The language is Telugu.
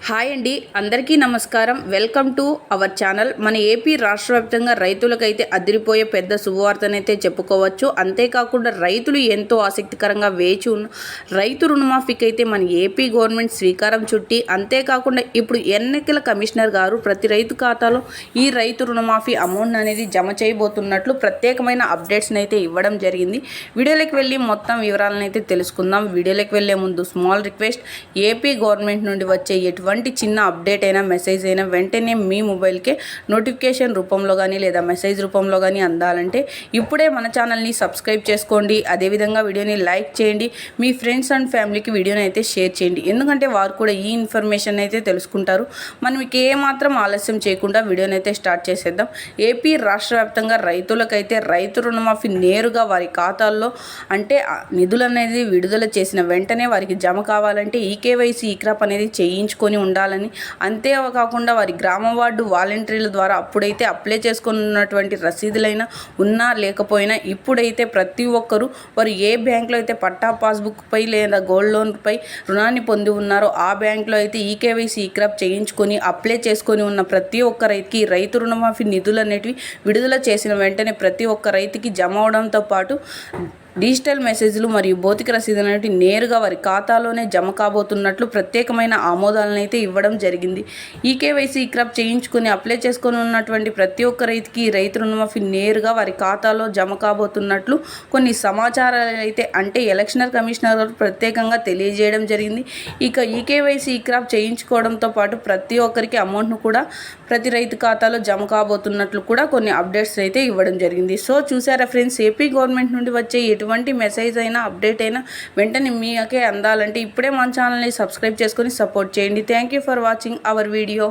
హాయ్ అండి, అందరికీ నమస్కారం. Welcome to our channel. మన ఏపీ రాష్ట్ర వ్యాప్తంగా రైతులకైతే అదిరిపోయే పెద్ద శుభవార్తనైతే చెప్పుకోవచ్చు. అంతేకాకుండా రైతులు ఎంతో ఆసక్తికరంగా వేచి ఉన్న రైతు రుణమాఫీకి అయితే మన ఏపీ గవర్నమెంట్ శ్రీకారం చుట్టి, అంతేకాకుండా ఇప్పుడు ఎన్నికల కమిషనర్ గారు ప్రతి రైతు ఖాతాలో ఈ రైతు రుణమాఫీ అమౌంట్ అనేది జమ చేయబోతున్నట్లు ప్రత్యేకమైన అప్డేట్స్ని అయితే ఇవ్వడం జరిగింది. వీడియోలోకి వెళ్ళి మొత్తం వివరాలను అయితే తెలుసుకుందాం. వీడియోలోకి వెళ్ళే ముందు స్మాల్ రిక్వెస్ట్, ఏపీ గవర్నమెంట్ నుండి వచ్చే ఎటువంటి చిన్న అప్డేట్ అయినా మెసేజ్ అయినా వెంటనే మీ మొబైల్కే నోటిఫికేషన్ రూపంలో కానీ లేదా మెసేజ్ రూపంలో కానీ అందాలంటే ఇప్పుడే మన ఛానల్ని సబ్స్క్రైబ్ చేసుకోండి. అదేవిధంగా వీడియోని లైక్ చేయండి. మీ ఫ్రెండ్స్ అండ్ ఫ్యామిలీకి వీడియోని అయితే షేర్ చేయండి, ఎందుకంటే వారు కూడా ఈ ఇన్ఫర్మేషన్ అయితే తెలుసుకుంటారు. మనం మీకు ఏమాత్రం ఆలస్యం చేయకుండా వీడియోని అయితే స్టార్ట్ చేసేద్దాం. ఏపీ రాష్ట్ర వ్యాప్తంగా రైతులకైతే రైతు రుణమాఫీ నేరుగా వారి ఖాతాల్లో అంటే నిధులు అనేది విడుదల చేసిన వెంటనే వారికి జమ కావాలంటే ఈకేవైసీ ఈక్రాప్ అనేది చేయించుకొని ఉండాలని, అంతేకాకుండా వారి గ్రామ వార్డు వాలంటీర్ల ద్వారా అప్పుడైతే అప్లై చేసుకున్నటువంటి రసీదులైనా ఉన్నా లేకపోయినా ఇప్పుడైతే ప్రతి ఒక్కరూ వారు ఏ బ్యాంకులో అయితే పట్టా పాస్బుక్ పై లేదా గోల్డ్ లోన్ పై రుణాన్ని పొంది ఉన్నారో ఆ బ్యాంకులో అయితే ఈకేవైసీ ఈక్రాప్ చేయించుకొని అప్లై చేసుకొని ఉన్న ప్రతి ఒక్క రైతుకి రైతు రుణమాఫీ నిధులు అనేటివి విడుదల చేసిన వెంటనే ప్రతి ఒక్క రైతుకి జమ అవడంతో పాటు డిజిటల్ మెసేజ్లు మరియు భౌతిక రసీదులు అనేవి నేరుగా వారి ఖాతాలోనే జమ కాబోతున్నట్లు ప్రత్యేకమైన ఆమోదాలను అయితే ఇవ్వడం జరిగింది. ఈకేవైసీ ఈక్రాప్ చేయించుకొని అప్లై చేసుకొని ఉన్నటువంటి ప్రతి ఒక్క రైతుకి రైతు రుణమాఫీ నేరుగా వారి ఖాతాలో జమ కాబోతున్నట్లు కొన్ని సమాచారాలు అయితే అంటే ఎలక్షన్ కమిషనర్ గారు ప్రత్యేకంగా తెలియజేయడం జరిగింది. ఇక ఈకేవైసీ ఈక్రాప్ చేయించుకోవడంతో పాటు ప్రతి ఒక్కరికి అమౌంట్ను కూడా ప్రతి రైతు ఖాతాలో జమ కాబోతున్నట్లు కూడా కొన్ని అప్డేట్స్ అయితే ఇవ్వడం జరిగింది. సో చూసారా ఫ్రెండ్స్, ఏపీ గవర్నమెంట్ నుండి వచ్చే ఎటువంటి మెసేజ్ అయినా అప్డేట్ అయినా వెంటనే మీకే అందాలంటే ఇప్పుడే మన ఛానల్ని సబ్స్క్రైబ్ చేసుకొని సపోర్ట్ చేయండి. Thank you for watching our video.